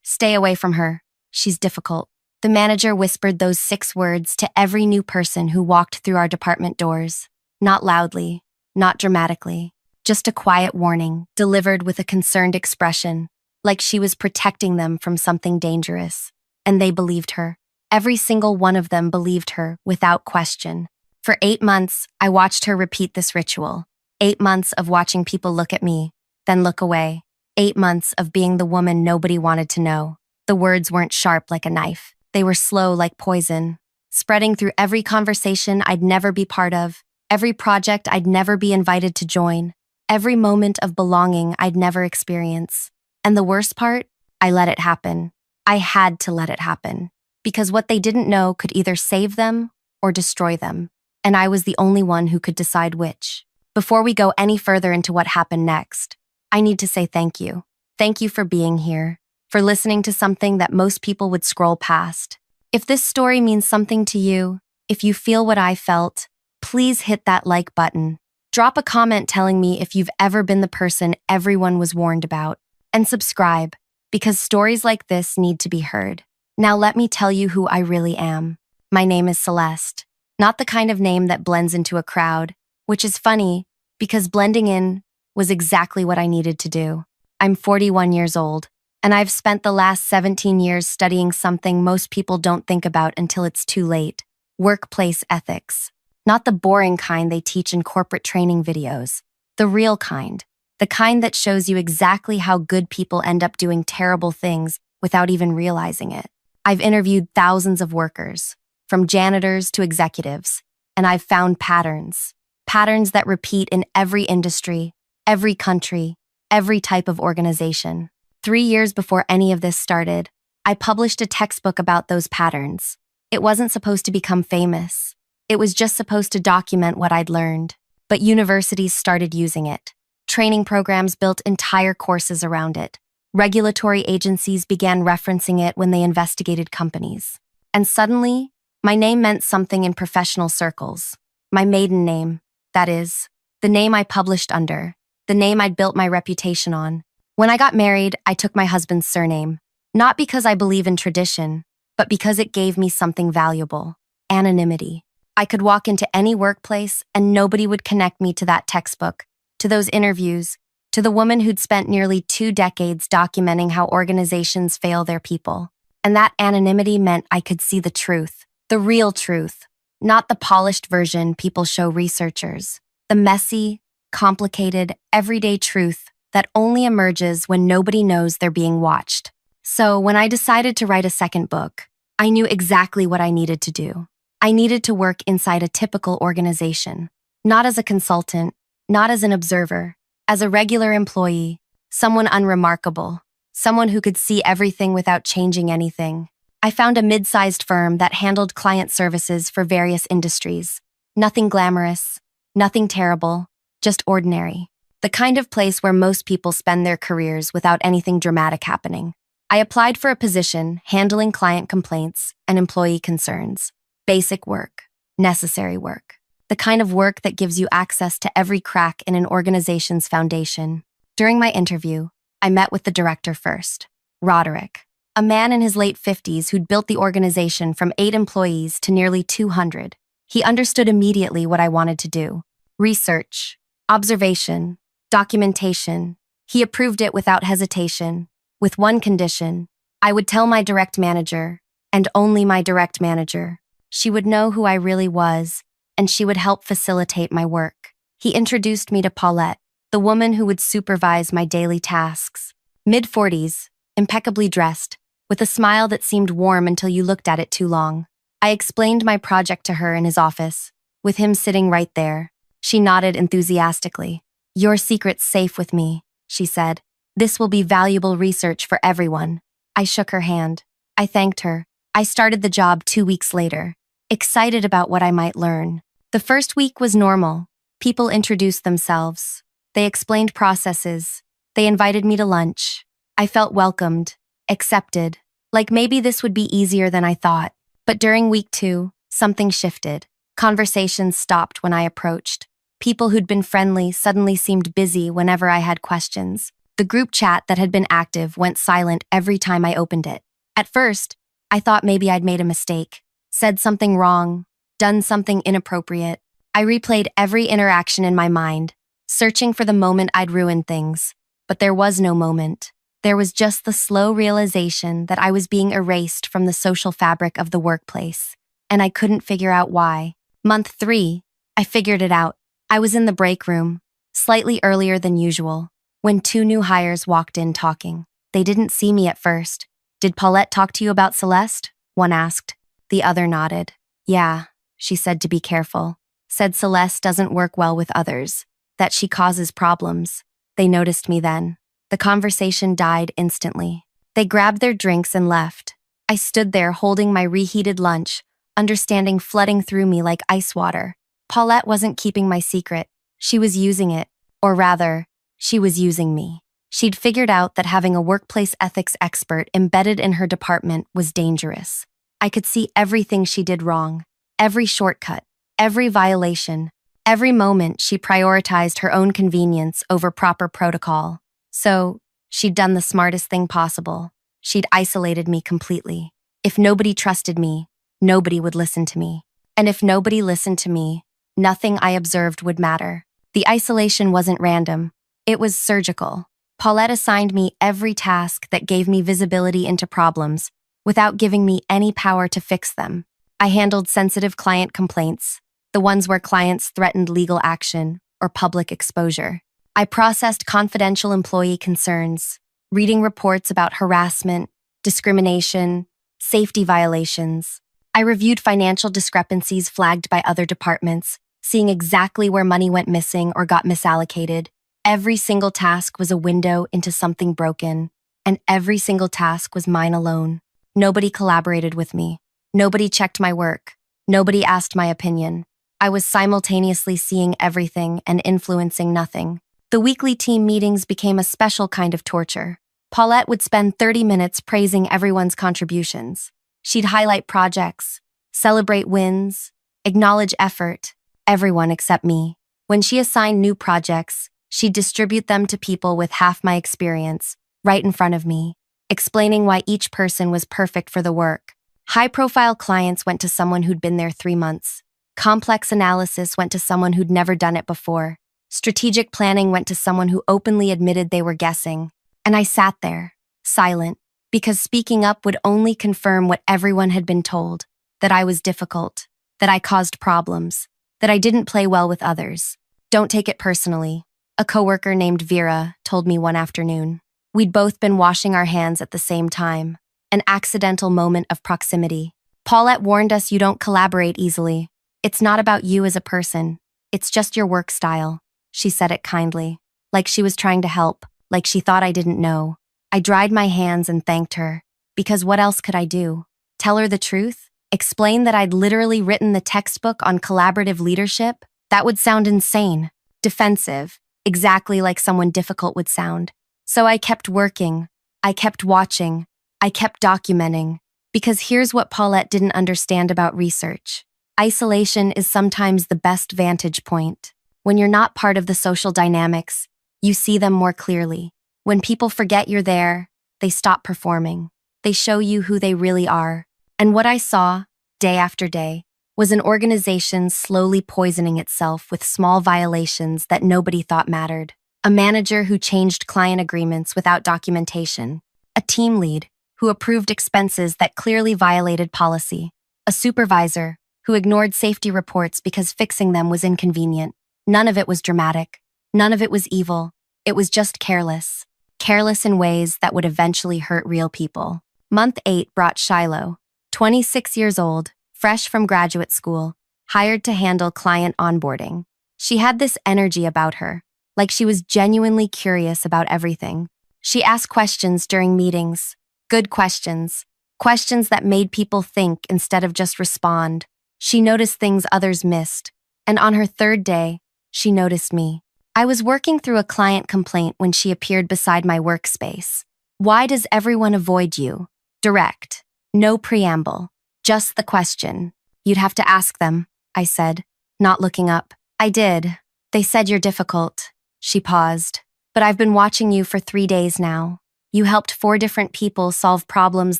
Stay away from her. She's difficult. The manager whispered those 6 words to every new person who walked through our department doors. Not loudly, not dramatically, just a quiet warning, delivered with a concerned expression, like she was protecting them from something dangerous. And they believed her. Every single one of them believed her, without question. For 8 months, I watched her repeat this ritual. 8 months of watching people look at me, then look away. 8 months of being the woman nobody wanted to know. The words weren't sharp like a knife. They were slow like poison, spreading through every conversation I'd never be part of, every project I'd never be invited to join, every moment of belonging I'd never experience. And the worst part? I let it happen. I had to let it happen. Because what they didn't know could either save them or destroy them. And I was the only one who could decide which. Before we go any further into what happened next, I need to say thank you. Thank you for being here, for listening to something that most people would scroll past. If this story means something to you, if you feel what I felt, please hit that like button. Drop a comment telling me if you've ever been the person everyone was warned about. And subscribe, because stories like this need to be heard. Now let me tell you who I really am. My name is Celeste. Not the kind of name that blends into a crowd, which is funny, because blending in was exactly what I needed to do. I'm 41 years old, and I've spent the last 17 years studying something most people don't think about until it's too late: workplace ethics. Not the boring kind they teach in corporate training videos. The real kind. The kind that shows you exactly how good people end up doing terrible things without even realizing it. I've interviewed thousands of workers, from janitors to executives, and I've found patterns. Patterns that repeat in every industry, every country, every type of organization. 3 years before any of this started, I published a textbook about those patterns. It wasn't supposed to become famous. It was just supposed to document what I'd learned. But universities started using it. Training programs built entire courses around it. Regulatory agencies began referencing it when they investigated companies. And suddenly, my name meant something in professional circles. My maiden name, that is, the name I published under, the name I'd built my reputation on. When I got married, I took my husband's surname, not because I believe in tradition, but because it gave me something valuable: anonymity. I could walk into any workplace and nobody would connect me to that textbook, to those interviews, to the woman who'd spent nearly 2 decades documenting how organizations fail their people. And that anonymity meant I could see the truth, the real truth, not the polished version people show researchers, the messy, complicated, everyday truth that only emerges when nobody knows they're being watched. So when I decided to write a second book, I knew exactly what I needed to do. I needed to work inside a typical organization, not as a consultant, not as an observer, as a regular employee, someone unremarkable, someone who could see everything without changing anything. I found a mid-sized firm that handled client services for various industries. Nothing glamorous, nothing terrible, just ordinary. The kind of place where most people spend their careers without anything dramatic happening. I applied for a position handling client complaints and employee concerns. Basic work, necessary work. The kind of work that gives you access to every crack in an organization's foundation. During my interview, I met with the director first, Roderick, a man in his late 50s who'd built the organization from 8 employees to nearly 200. He understood immediately what I wanted to do: research, observation, documentation. He approved it without hesitation, with one condition: I would tell my direct manager, and only my direct manager. She would know who I really was, and she would help facilitate my work. He introduced me to Paulette, the woman who would supervise my daily tasks. Mid-40s, impeccably dressed, with a smile that seemed warm until you looked at it too long. I explained my project to her in his office, with him sitting right there. She nodded enthusiastically. "Your secret's safe with me," she said. "This will be valuable research for everyone." I shook her hand. I thanked her. I started the job 2 weeks later, excited about what I might learn. The first week was normal. People introduced themselves. They explained processes. They invited me to lunch. I felt welcomed, accepted, like maybe this would be easier than I thought. But during week 2, something shifted. Conversations stopped when I approached. People who'd been friendly suddenly seemed busy whenever I had questions. The group chat that had been active went silent every time I opened it. At first, I thought maybe I'd made a mistake, said something wrong, done something inappropriate. I replayed every interaction in my mind, searching for the moment I'd ruined things. But there was no moment. There was just the slow realization that I was being erased from the social fabric of the workplace, and I couldn't figure out why. Month 3, I figured it out. I was in the break room, slightly earlier than usual, when 2 new hires walked in talking. They didn't see me at first. "Did Paulette talk to you about Celeste?" one asked. The other nodded. "Yeah," she said, to be careful. "Said Celeste doesn't work well with others, that she causes problems." They noticed me then. The conversation died instantly. They grabbed their drinks and left. I stood there holding my reheated lunch, understanding flooding through me like ice water. Paulette wasn't keeping my secret. She was using it. Or rather, she was using me. She'd figured out that having a workplace ethics expert embedded in her department was dangerous. I could see everything she did wrong, every shortcut, every violation, every moment she prioritized her own convenience over proper protocol. So, she'd done the smartest thing possible. She'd isolated me completely. If nobody trusted me, nobody would listen to me. And if nobody listened to me, nothing I observed would matter. The isolation wasn't random. It was surgical. Paulette assigned me every task that gave me visibility into problems, without giving me any power to fix them. I handled sensitive client complaints, the ones where clients threatened legal action or public exposure. I processed confidential employee concerns, reading reports about harassment, discrimination, safety violations. I reviewed financial discrepancies flagged by other departments, seeing exactly where money went missing or got misallocated. Every single task was a window into something broken, and every single task was mine alone. Nobody collaborated with me. Nobody checked my work. Nobody asked my opinion. I was simultaneously seeing everything and influencing nothing. The weekly team meetings became a special kind of torture. Paulette would spend 30 minutes praising everyone's contributions. She'd highlight projects, celebrate wins, acknowledge effort, everyone except me. When she assigned new projects, she'd distribute them to people with half my experience, right in front of me, explaining why each person was perfect for the work. High-profile clients went to someone who'd been there 3 months. Complex analysis went to someone who'd never done it before. Strategic planning went to someone who openly admitted they were guessing. And I sat there, silent, because speaking up would only confirm what everyone had been told, that I was difficult, that I caused problems, that I didn't play well with others. "Don't take it personally," a coworker named Vera told me one afternoon. We'd both been washing our hands at the same time, an accidental moment of proximity. "Paulette warned us you don't collaborate easily. It's not about you as a person. It's just your work style." She said it kindly, like she was trying to help, like she thought I didn't know. I dried my hands and thanked her, because what else could I do? Tell her the truth? Explain that I'd literally written the textbook on collaborative leadership? That would sound insane, defensive, exactly like someone difficult would sound. So I kept working, I kept watching, I kept documenting, because here's what Paulette didn't understand about research. Isolation is sometimes the best vantage point. When you're not part of the social dynamics, you see them more clearly. When people forget you're there, they stop performing. They show you who they really are. And what I saw, day after day, was an organization slowly poisoning itself with small violations that nobody thought mattered. A manager who changed client agreements without documentation. A team lead who approved expenses that clearly violated policy. A supervisor who ignored safety reports because fixing them was inconvenient. None of it was dramatic. None of it was evil. It was just careless. Careless in ways that would eventually hurt real people. Month 8 brought Shiloh, 26 years old, fresh from graduate school, hired to handle client onboarding. She had this energy about her, like she was genuinely curious about everything. She asked questions during meetings, good questions, questions that made people think instead of just respond. She noticed things others missed, and on her 3rd day, she noticed me. I was working through a client complaint when she appeared beside my workspace. "Why does everyone avoid you?" Direct. No preamble. Just the question. "You'd have to ask them," I said, not looking up. "I did. They said you're difficult." She paused. But I've been watching you for 3 days now. You helped 4 different people solve problems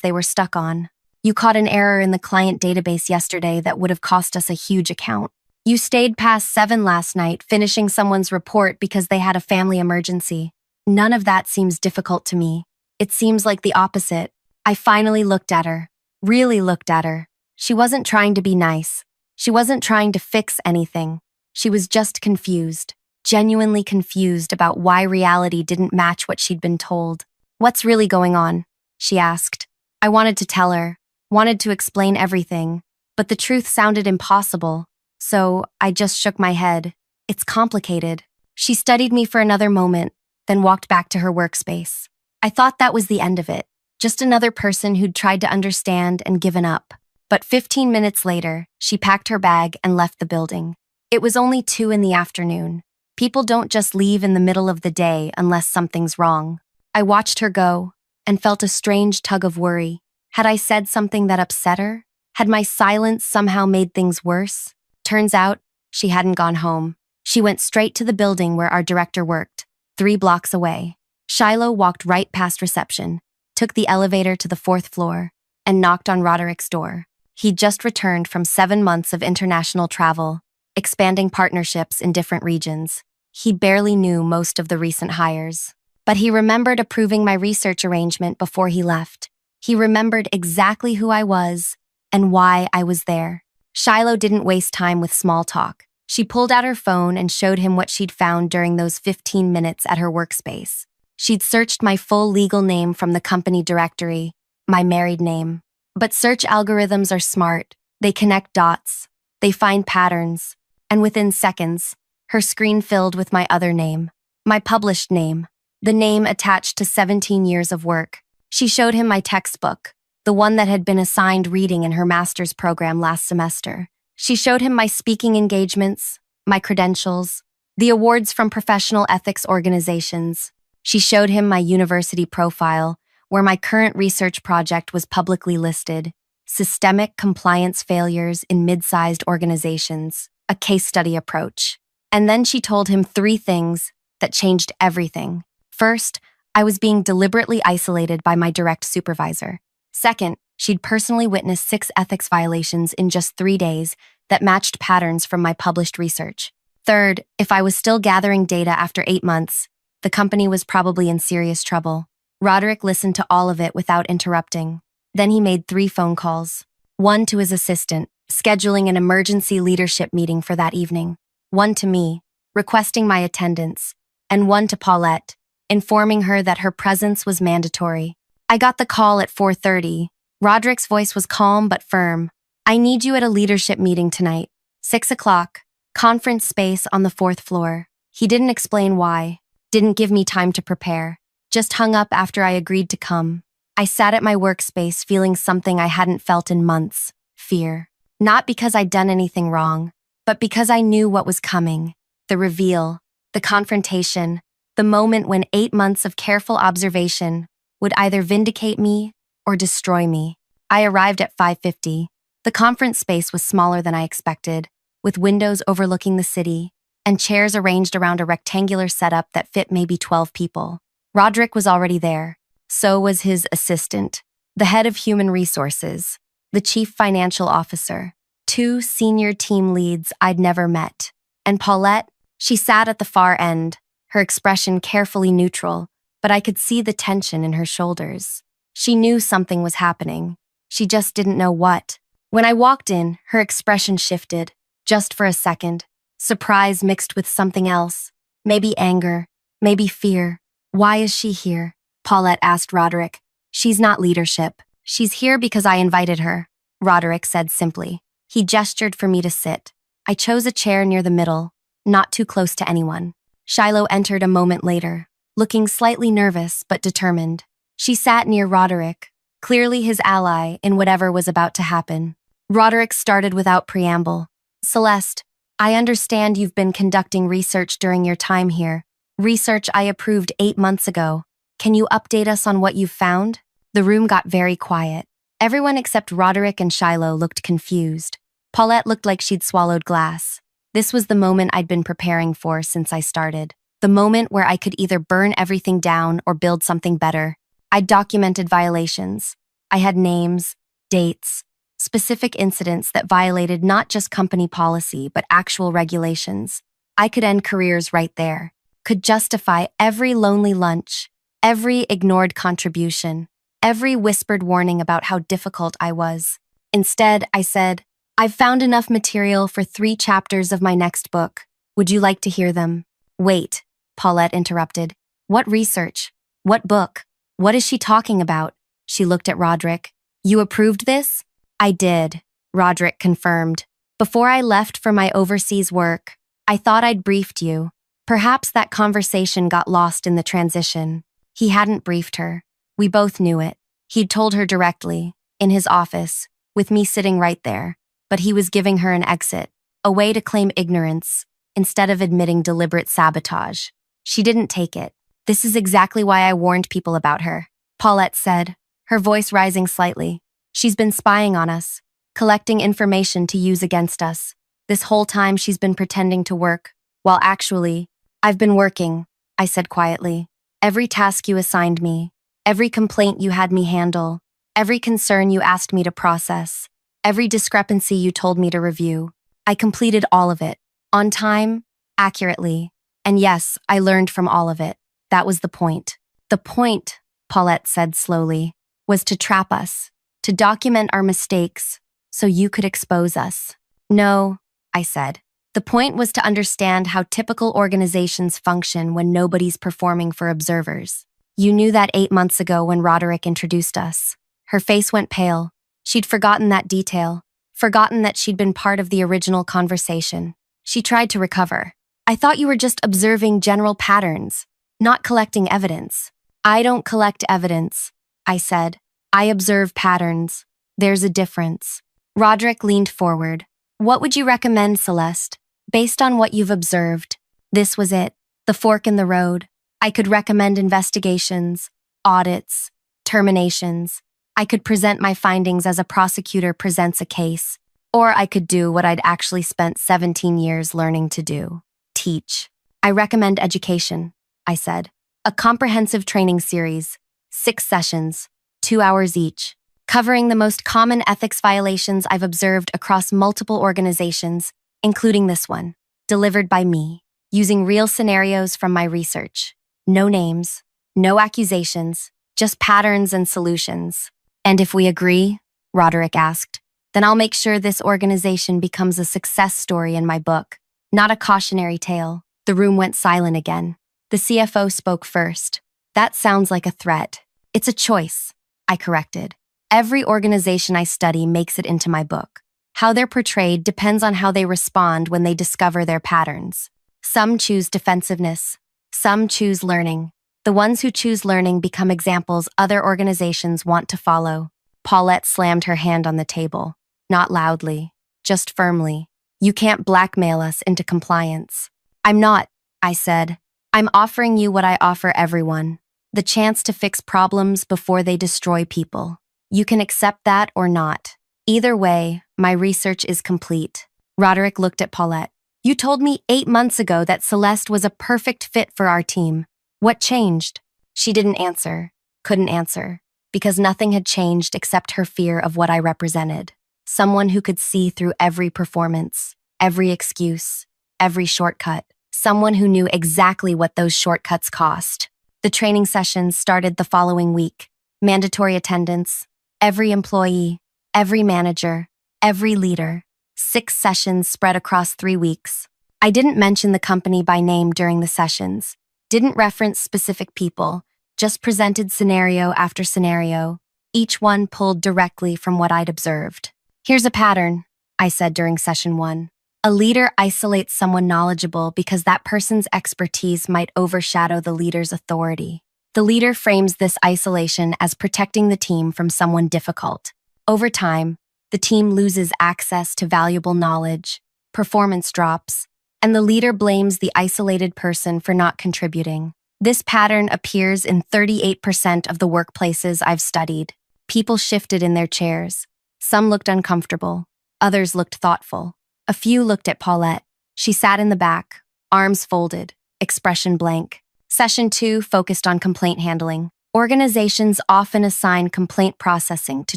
they were stuck on. You caught an error in the client database yesterday that would have cost us a huge account. You stayed past 7 last night, finishing someone's report because they had a family emergency. None of that seems difficult to me. It seems like the opposite. I finally looked at her. Really looked at her. She wasn't trying to be nice. She wasn't trying to fix anything. She was just confused. Genuinely confused about why reality didn't match what she'd been told. "What's really going on?" she asked. I wanted to tell her, wanted to explain everything, but the truth sounded impossible, so I just shook my head. "It's complicated." She studied me for another moment, then walked back to her workspace. I thought that was the end of it, just another person who'd tried to understand and given up. But 15 minutes later, she packed her bag and left the building. It was only 2 in the afternoon. People don't just leave in the middle of the day unless something's wrong. I watched her go and felt a strange tug of worry. Had I said something that upset her? Had my silence somehow made things worse? Turns out, she hadn't gone home. She went straight to the building where our director worked, 3 blocks away. Shiloh walked right past reception, took the elevator to the 4th floor, and knocked on Roderick's door. He'd just returned from 7 months of international travel, expanding partnerships in different regions. He barely knew most of the recent hires. But he remembered approving my research arrangement before he left. He remembered exactly who I was and why I was there. Shiloh didn't waste time with small talk. She pulled out her phone and showed him what she'd found during those 15 minutes at her workspace. She'd searched my full legal name from the company directory, my married name. But search algorithms are smart. They connect dots. They find patterns. And within seconds, her screen filled with my other name, my published name. The name attached to 17 years of work. She showed him my textbook, the one that had been assigned reading in her master's program last semester. She showed him my speaking engagements, my credentials, the awards from professional ethics organizations. She showed him my university profile, where my current research project was publicly listed, systemic compliance failures in mid-sized organizations, a case study approach. And then she told him 3 things that changed everything. First, I was being deliberately isolated by my direct supervisor. Second, she'd personally witnessed 6 ethics violations in just 3 days that matched patterns from my published research. Third, if I was still gathering data after 8 months, the company was probably in serious trouble. Roderick listened to all of it without interrupting. Then he made 3 phone calls. One to his assistant, scheduling an emergency leadership meeting for that evening. One to me, requesting my attendance. And one to Paulette, informing her that her presence was mandatory. I got the call at 4:30. Roderick's voice was calm but firm. "I need you at a leadership meeting tonight. 6 o'clock. Conference space on the 4th floor." He didn't explain why. Didn't give me time to prepare. Just hung up after I agreed to come. I sat at my workspace feeling something I hadn't felt in months. Fear. Not because I'd done anything wrong, but because I knew what was coming. The reveal. The confrontation. The moment when 8 months of careful observation would either vindicate me or destroy me. I arrived at 5:50. The conference space was smaller than I expected, with windows overlooking the city and chairs arranged around a rectangular setup that fit maybe 12 people. Roderick was already there. So was his assistant, the head of human resources, the chief financial officer, 2 senior team leads I'd never met. And Paulette, she sat at the far end, her expression carefully neutral, but I could see the tension in her shoulders. She knew something was happening. She just didn't know what. When I walked in, her expression shifted, just for a second. Surprise mixed with something else. Maybe anger, maybe fear. "Why is she here?" Paulette asked Roderick. "She's not leadership. She's here because I invited her," Roderick said simply. He gestured for me to sit. I chose a chair near the middle, not too close to anyone. Shiloh entered a moment later, looking slightly nervous but determined. She sat near Roderick, clearly his ally in whatever was about to happen. Roderick started without preamble. "Celeste, I understand you've been conducting research during your time here. Research I approved 8 months ago. Can you update us on what you've found?" The room got very quiet. Everyone except Roderick and Shiloh looked confused. Paulette looked like she'd swallowed glass. This was the moment I'd been preparing for since I started. The moment where I could either burn everything down or build something better. I documented violations. I had names, dates, specific incidents that violated not just company policy, but actual regulations. I could end careers right there, could justify every lonely lunch, every ignored contribution, every whispered warning about how difficult I was. Instead, I said, I've found enough material for 3 chapters of my next book. Would you like to hear them? Wait, Paulette interrupted. What research? What book? What is she talking about? She looked at Roderick. You approved this? I did, Roderick confirmed. Before I left for my overseas work, I thought I'd briefed you. Perhaps that conversation got lost in the transition. He hadn't briefed her. We both knew it. He'd told her directly, in his office, with me sitting right there. But he was giving her an exit, a way to claim ignorance, instead of admitting deliberate sabotage. She didn't take it. This is exactly why I warned people about her, Paulette said, her voice rising slightly. She's been spying on us, collecting information to use against us. This whole time she's been pretending to work, while actually, I've been working, I said quietly. Every task you assigned me, every complaint you had me handle, every concern you asked me to process, every discrepancy you told me to review, I completed all of it, on time, accurately, and yes, I learned from all of it. That was the point. The point, Paulette said slowly, was to trap us, to document our mistakes, so you could expose us. No, I said. The point was to understand how typical organizations function when nobody's performing for observers. You knew that 8 months ago when Roderick introduced us. Her face went pale. She'd forgotten that detail, forgotten that she'd been part of the original conversation. She tried to recover. I thought you were just observing general patterns, not collecting evidence. I don't collect evidence, I said. I observe patterns. There's a difference. Roderick leaned forward. What would you recommend, Celeste? Based on what you've observed. This was it, the fork in the road. I could recommend investigations, audits, terminations. I could present my findings as a prosecutor presents a case. Or I could do what I'd actually spent 17 years learning to do. Teach. I recommend education, I said. A comprehensive training series, 6 sessions, 2 hours each, covering the most common ethics violations I've observed across multiple organizations, including this one, delivered by me, using real scenarios from my research. No names, no accusations, just patterns and solutions. And if we agree, Roderick asked, then I'll make sure this organization becomes a success story in my book, not a cautionary tale. The room went silent again. The CFO spoke first. That sounds like a threat. It's a choice, I corrected. Every organization I study makes it into my book. How they're portrayed depends on how they respond when they discover their patterns. Some choose defensiveness. Some choose learning. The ones who choose learning become examples other organizations want to follow. Paulette slammed her hand on the table. Not loudly, just firmly. You can't blackmail us into compliance. I'm not, I said. I'm offering you what I offer everyone. The chance to fix problems before they destroy people. You can accept that or not. Either way, my research is complete. Roderick looked at Paulette. You told me 8 months ago that Celeste was a perfect fit for our team. What changed? She didn't answer, couldn't answer, because nothing had changed except her fear of what I represented. Someone who could see through every performance, every excuse, every shortcut. Someone who knew exactly what those shortcuts cost. The training sessions started the following week. Mandatory attendance. Every employee, every manager, every leader. 6 sessions spread across 3 weeks. I didn't mention the company by name during the sessions. Didn't reference specific people. Just presented scenario after scenario. Each one pulled directly from what I'd observed. Here's a pattern, I said during session 1. A leader isolates someone knowledgeable because that person's expertise might overshadow the leader's authority. The leader frames this isolation as protecting the team from someone difficult. Over time, the team loses access to valuable knowledge, performance drops, and the leader blames the isolated person for not contributing. This pattern appears in 38% of the workplaces I've studied. People shifted in their chairs. Some looked uncomfortable. Others looked thoughtful. A few looked at Paulette. She sat in the back, arms folded, expression blank. Session 2 focused on complaint handling. Organizations often assign complaint processing to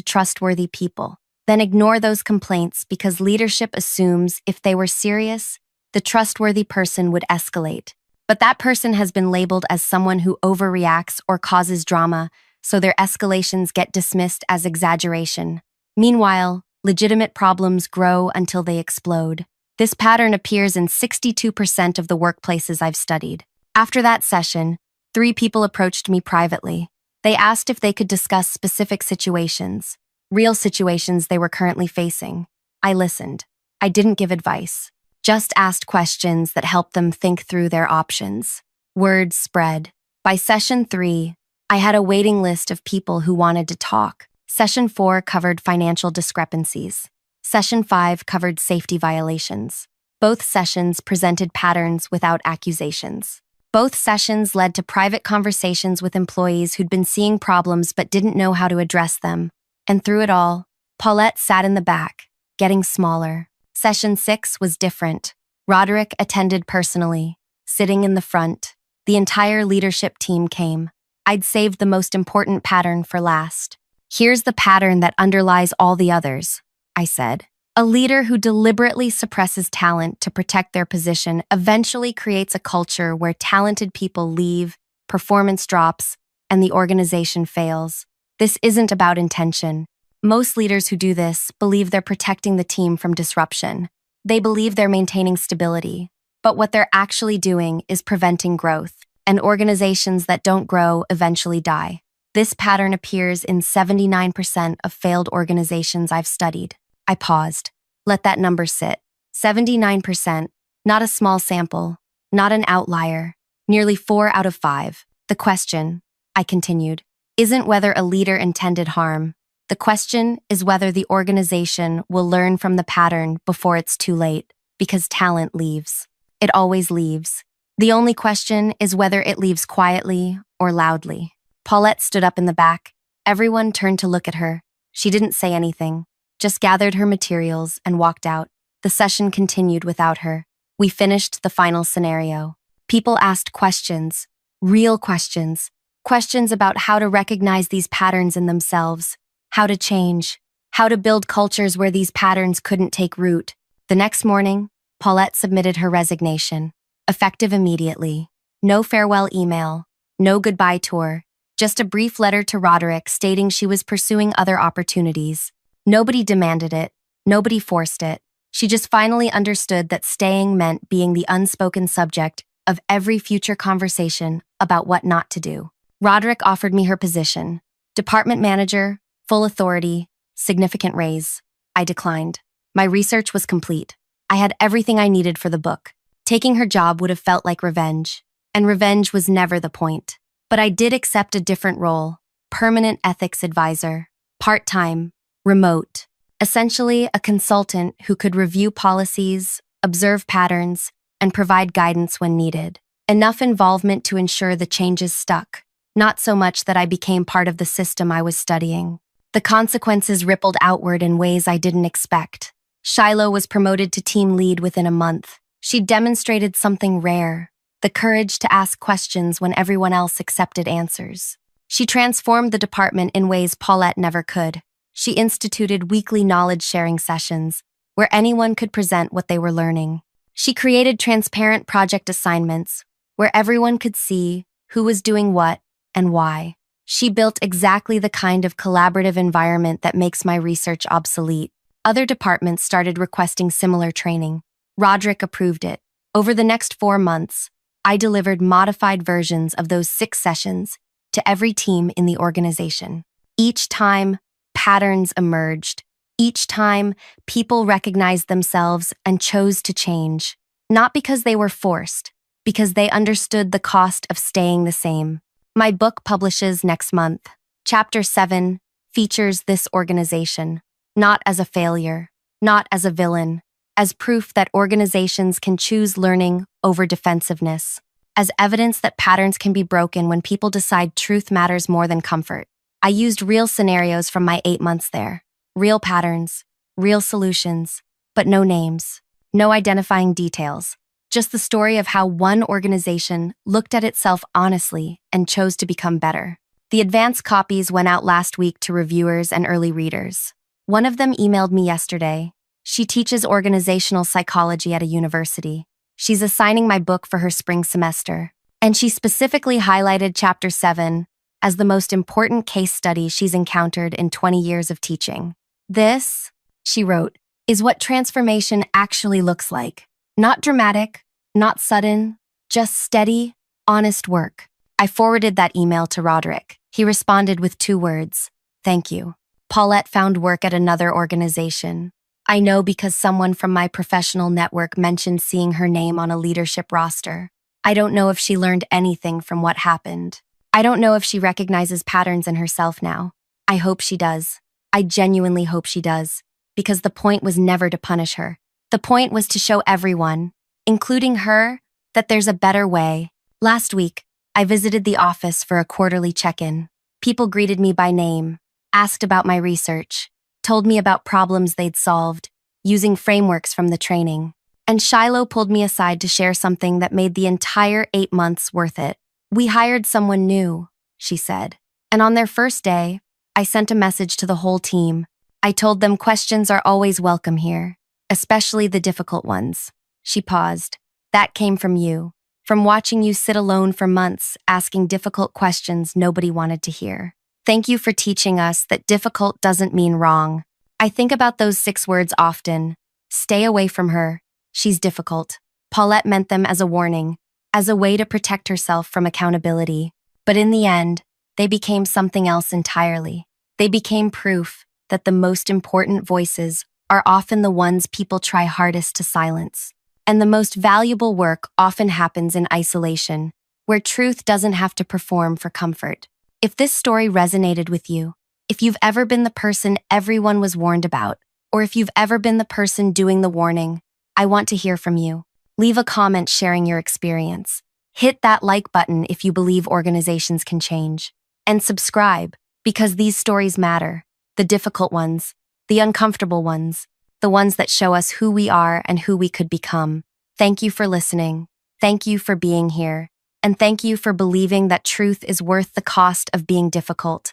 trustworthy people, then ignore those complaints because leadership assumes if they were serious, the trustworthy person would escalate. But that person has been labeled as someone who overreacts or causes drama, so their escalations get dismissed as exaggeration. Meanwhile, legitimate problems grow until they explode. This pattern appears in 62% of the workplaces I've studied. After that session, 3 people approached me privately. They asked if they could discuss specific situations, real situations they were currently facing. I listened. I didn't give advice, just asked questions that helped them think through their options. Word spread. By session 3, I had a waiting list of people who wanted to talk. Session 4 covered financial discrepancies. Session 5 covered safety violations. Both sessions presented patterns without accusations. Both sessions led to private conversations with employees who'd been seeing problems but didn't know how to address them. And through it all, Paulette sat in the back, getting smaller. Session 6 was different. Roderick attended personally, sitting in the front. The entire leadership team came. I'd saved the most important pattern for last. Here's the pattern that underlies all the others, I said. A leader who deliberately suppresses talent to protect their position eventually creates a culture where talented people leave, performance drops, and the organization fails. This isn't about intention. Most leaders who do this believe they're protecting the team from disruption. They believe they're maintaining stability. But what they're actually doing is preventing growth, and organizations that don't grow eventually die. This pattern appears in 79% of failed organizations I've studied. I paused. Let that number sit. 79%, not a small sample, not an outlier, nearly 4 out of 5. The question, I continued, isn't whether a leader intended harm. The question is whether the organization will learn from the pattern before it's too late, because talent leaves. It always leaves. The only question is whether it leaves quietly or loudly. Paulette stood up in the back. Everyone turned to look at her. She didn't say anything, just gathered her materials and walked out. The session continued without her. We finished the final scenario. People asked questions, real questions, questions about how to recognize these patterns in themselves, how to change, how to build cultures where these patterns couldn't take root. The next morning, Paulette submitted her resignation, effective immediately. No farewell email, no goodbye tour, just a brief letter to Roderick stating she was pursuing other opportunities. Nobody demanded it, nobody forced it. She just finally understood that staying meant being the unspoken subject of every future conversation about what not to do. Roderick offered me her position, department manager, full authority, significant raise. I declined. My research was complete. I had everything I needed for the book. Taking her job would have felt like revenge, and revenge was never the point. But I did accept a different role, permanent ethics advisor, part-time, remote, essentially a consultant who could review policies, observe patterns, and provide guidance when needed. Enough involvement to ensure the changes stuck, not so much that I became part of the system I was studying. The consequences rippled outward in ways I didn't expect. Shiloh was promoted to team lead within a month. She demonstrated something rare, the courage to ask questions when everyone else accepted answers. She transformed the department in ways Paulette never could. She instituted weekly knowledge-sharing sessions where anyone could present what they were learning. She created transparent project assignments where everyone could see who was doing what and why. She built exactly the kind of collaborative environment that makes my research obsolete. Other departments started requesting similar training. Roderick approved it. Over the next 4 months, I delivered modified versions of those 6 sessions to every team in the organization. Each time, patterns emerged. Each time, people recognized themselves and chose to change. Not because they were forced, because they understood the cost of staying the same. My book publishes next month. Chapter 7 features this organization, not as a failure, not as a villain, as proof that organizations can choose learning over defensiveness, as evidence that patterns can be broken when people decide truth matters more than comfort. I used real scenarios from my 8 months there, real patterns, real solutions, but no names, no identifying details, just the story of how one organization looked at itself honestly and chose to become better. The advance copies went out last week to reviewers and early readers. One of them emailed me yesterday. She teaches organizational psychology at a university. She's assigning my book for her spring semester, and she specifically highlighted Chapter 7 as the most important case study she's encountered in 20 years of teaching. This, she wrote, is what transformation actually looks like. Not dramatic, not sudden, just steady, honest work. I forwarded that email to Roderick. He responded with 2 words, "Thank you." Paulette found work at another organization. I know because someone from my professional network mentioned seeing her name on a leadership roster. I don't know if she learned anything from what happened. I don't know if she recognizes patterns in herself now. I hope she does. I genuinely hope she does, because the point was never to punish her. The point was to show everyone, including her, that there's a better way. Last week, I visited the office for a quarterly check-in. People greeted me by name, asked about my research, told me about problems they'd solved, using frameworks from the training. And Shiloh pulled me aside to share something that made the entire 8 months worth it. "We hired someone new," she said. "And on their first day, I sent a message to the whole team. I told them questions are always welcome here, especially the difficult ones." She paused. "That came from you. From watching you sit alone for months, asking difficult questions nobody wanted to hear. Thank you for teaching us that difficult doesn't mean wrong." I think about those 6 words often. Stay away from her. She's difficult. Paulette meant them as a warning, as a way to protect herself from accountability. But in the end, they became something else entirely. They became proof that the most important voices are often the ones people try hardest to silence. And the most valuable work often happens in isolation, where truth doesn't have to perform for comfort. If this story resonated with you, if you've ever been the person everyone was warned about, or if you've ever been the person doing the warning, I want to hear from you. Leave a comment sharing your experience. Hit that like button if you believe organizations can change. And subscribe, because these stories matter. The difficult ones, the uncomfortable ones, the ones that show us who we are and who we could become. Thank you for listening. Thank you for being here. And thank you for believing that truth is worth the cost of being difficult.